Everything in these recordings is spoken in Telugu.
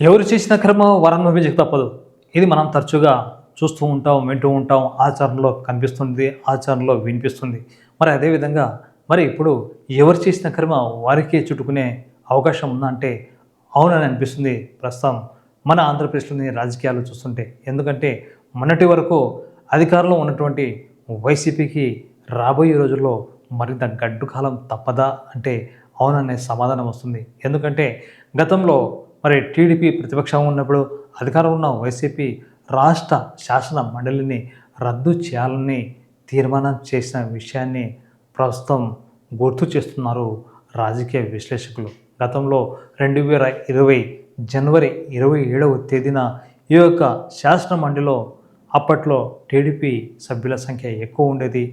ఎవరు చేసిన కర్మ వారు అనుభవించక తప్పదు. ఇది మనం తరచుగా చూస్తూ ఉంటాం, వింటూ ఉంటాం. ఆచరణలో కనిపిస్తుంది, ఆచరణలో వినిపిస్తుంది. మరి అదేవిధంగా ఇప్పుడు ఎవరు చేసిన కర్మ వారికే చుట్టుకునే అవకాశం ఉందా అంటే అవునని అనిపిస్తుంది ప్రస్తుతం మన ఆంధ్రప్రదేశ్‌లోని రాజకీయాలు చూస్తుంటే. ఎందుకంటే మొన్నటి వరకు అధికారంలో ఉన్నటువంటి వైసీపీకి రాబోయే రోజుల్లో మరింత గడ్డు కాలం తప్పదా అంటే అవుననే సమాధానం వస్తుంది. ఎందుకంటే గతంలో టీడీపీ ప్రతిపక్షంగా ఉన్నప్పుడు అధికారంలో ఉన్న వైసీపీ రాష్ట్ర శాసన మండలిని రద్దు చేయాలని తీర్మానం చేసిన విషయాన్ని ప్రస్తుతం గుర్తు చేస్తున్నారు రాజకీయ విశ్లేషకులు. గతంలో 2020 జనవరి 27వ తేదీన ఈ యొక్క శాసన మండలిలో అప్పట్లో టీడీపీ సభ్యుల సంఖ్య ఎక్కువ ఉండేది.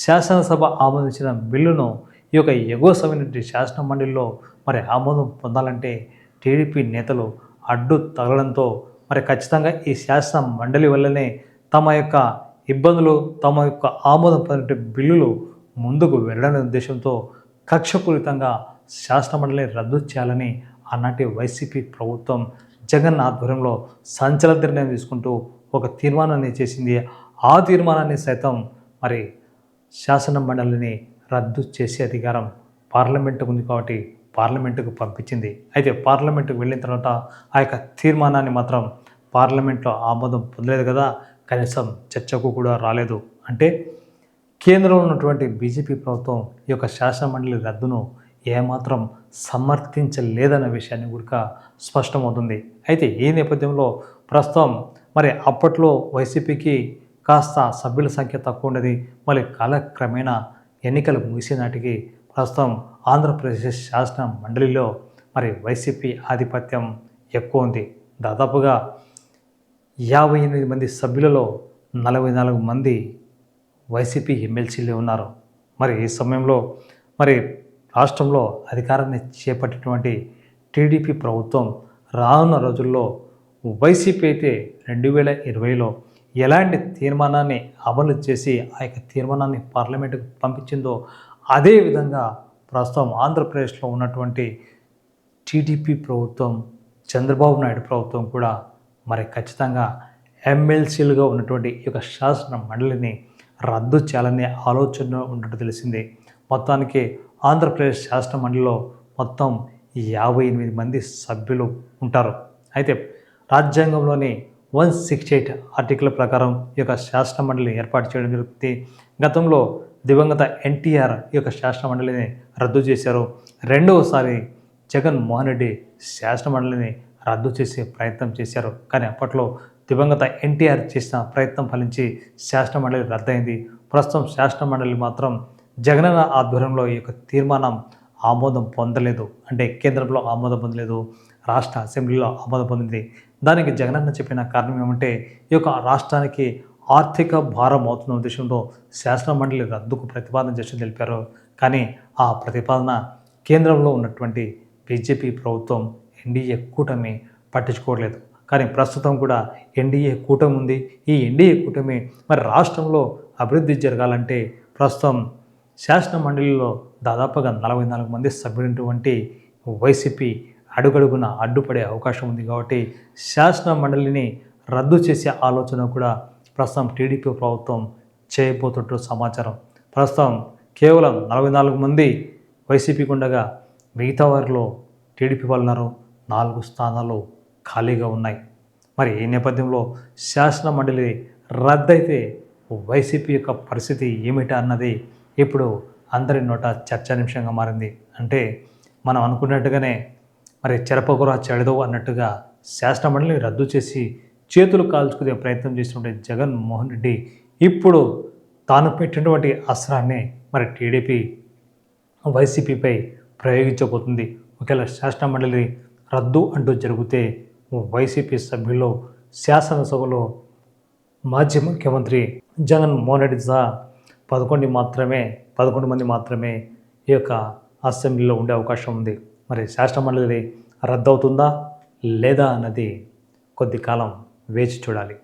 శాసనసభ ఆమోదించిన బిల్లును ఈ యొక్క ఎగువ సభ్యుని శాసన మండలిలో ఆమోదం పొందాలంటే టీడీపీ నేతలు అడ్డు తగలడంతో ఖచ్చితంగా ఈ శాసన మండలి వల్లనే తమ యొక్క ఇబ్బందులు, తమ యొక్క ఆమోదం పొందిన బిల్లులు ముందుకు వెళ్ళడనే ఉద్దేశంతో కక్షపూరితంగా శాసన మండలిని రద్దు చేయాలని ఆనాటి వైసీపీ ప్రభుత్వం జగన్ ఆధ్వర్యంలో సంచలన నిర్ణయం తీసుకుంటూ ఒక తీర్మానాన్ని చేసింది. ఆ తీర్మానాన్ని సైతం శాసన మండలిని రద్దు చేసే అధికారం పార్లమెంటుకు ఉంది కాబట్టి పార్లమెంటుకు పంపించింది. అయితే పార్లమెంటుకు వెళ్ళిన తర్వాత ఆ యొక్క తీర్మానాన్ని మాత్రం పార్లమెంట్లో ఆమోదం పొందలేదు కదా, కనీసం చర్చకు కూడా రాలేదు. అంటే కేంద్రంలో ఉన్నటువంటి బీజేపీ ప్రభుత్వం ఈ యొక్క శాసన మండలి రద్దును ఏమాత్రం సమర్థించలేదన్న విషయాన్ని కూడా స్పష్టమవుతుంది. అయితే ఈ నేపథ్యంలో ప్రస్తుతం అప్పట్లో వైసీపీకి కాస్త సభ్యుల సంఖ్య తక్కువ ఉండేది. కాలక్రమేణా ఎన్నికలు ముగిసే నాటికి ప్రస్తుతం ఆంధ్రప్రదేశ్ శాసన మండలిలో వైసీపీ ఆధిపత్యం ఎక్కువ ఉంది. దాదాపుగా 58 మంది సభ్యులలో 44 మంది వైసీపీ ఎమ్మెల్సీలే ఉన్నారు. ఈ సమయంలో రాష్ట్రంలో అధికారాన్ని చేపట్టినటువంటి టీడీపీ ప్రభుత్వం రానున్న రోజుల్లో వైసీపీ అయితే 2020లో ఎలాంటి తీర్మానాన్ని అమలు చేసి ఆ యొక్క తీర్మానాన్ని పార్లమెంటుకు పంపించిందో అదేవిధంగా ప్రస్తుతం ఆంధ్రప్రదేశ్లో ఉన్నటువంటి టీడీపీ ప్రభుత్వం, చంద్రబాబు నాయుడు ప్రభుత్వం కూడా ఖచ్చితంగా ఎమ్మెల్సీలుగా ఉన్నటువంటి ఈ యొక్క శాసన మండలిని రద్దు చేయాలనే ఆలోచన ఉన్నట్టు తెలిసింది. మొత్తానికి ఆంధ్రప్రదేశ్ శాసన మండలిలో మొత్తం 58 మంది సభ్యులు ఉంటారు. అయితే రాజ్యాంగంలోని 168 ఆర్టికల్ ప్రకారం ఈ యొక్క శాసన మండలిని ఏర్పాటు చేయడం జరుగుతుంది. గతంలో దివంగత ఎన్టీఆర్ ఈ యొక్క శాసన మండలిని రద్దు చేశారు. రెండవసారి జగన్మోహన్ రెడ్డి శాసన మండలిని రద్దు చేసే ప్రయత్నం చేశారు. కానీ అప్పట్లో దివంగత ఎన్టీఆర్ చేసిన ప్రయత్నం ఫలించి శాసన మండలి రద్దయింది. ప్రస్తుతం శాసన మండలి మాత్రం జగనన్న ఆధ్వర్యంలో ఈ యొక్క తీర్మానం ఆమోదం పొందలేదు. అంటే కేంద్రంలో ఆమోదం పొందలేదు, రాష్ట్ర అసెంబ్లీలో ఆమోదం పొందింది. దానికి జగనన్న చెప్పిన కారణం ఏమంటే ఈ యొక్క రాష్ట్రానికి ఆర్థిక భారం అవుతున్న ఉద్దేశంతో శాసన మండలి రద్దుకు ప్రతిపాదన చేసి తెలిపారు. కానీ ఆ ప్రతిపాదన కేంద్రంలో ఉన్నటువంటి బీజేపీ ప్రభుత్వం ఎన్డీఏ కూటమి పట్టించుకోవట్లేదు. కానీ ప్రస్తుతం కూడా ఎన్డీఏ కూటమి ఉంది. ఈ ఎన్డీఏ కూటమి రాష్ట్రంలో అభివృద్ధి జరగాలంటే ప్రస్తుతం శాసన మండలిలో దాదాపుగా 44 మంది సభ్యులైనటువంటి వైసీపీ అడుగడుగున అడ్డుపడే అవకాశం ఉంది. కాబట్టి శాసన మండలిని రద్దు చేసే ఆలోచన కూడా ప్రస్తుతం టీడీపీ ప్రభుత్వం చేయబోతున్నట్టు సమాచారం. ప్రస్తుతం కేవలం 44 మంది వైసీపీకి ఉండగా మిగతా వారిలో టీడీపీ వాళ్ళు ఉన్నారు. 4 స్థానాలు ఖాళీగా ఉన్నాయి. ఈ నేపథ్యంలో శాసన మండలి రద్దయితే వైసీపీ యొక్క పరిస్థితి ఏమిటా అన్నది ఇప్పుడు అందరి నోట చర్చానింశంగా మారింది. అంటే మనం అనుకున్నట్టుగానే చెరపకురా చెడదు అన్నట్టుగా శాసన మండలిని రద్దు చేసి చేతులు కాల్చుకునే ప్రయత్నం చేసినటువంటి జగన్మోహన్ రెడ్డి ఇప్పుడు తాను పెట్టినటువంటి అస్త్రాన్ని టీడీపీ వైసీపీపై ప్రయోగించబోతుంది. ఒకవేళ శాసన మండలి రద్దు అంటూ జరిగితే వైసీపీ సభ్యుల్లో శాసనసభలో మాజీ ముఖ్యమంత్రి జగన్మోహన్ రెడ్డి సహా 11 మంది మాత్రమే ఈ యొక్క అసెంబ్లీలో ఉండే అవకాశం ఉంది. శాసన మండలి రద్దవుతుందా లేదా అన్నది కొద్ది కాలం వేచి చూడాలి.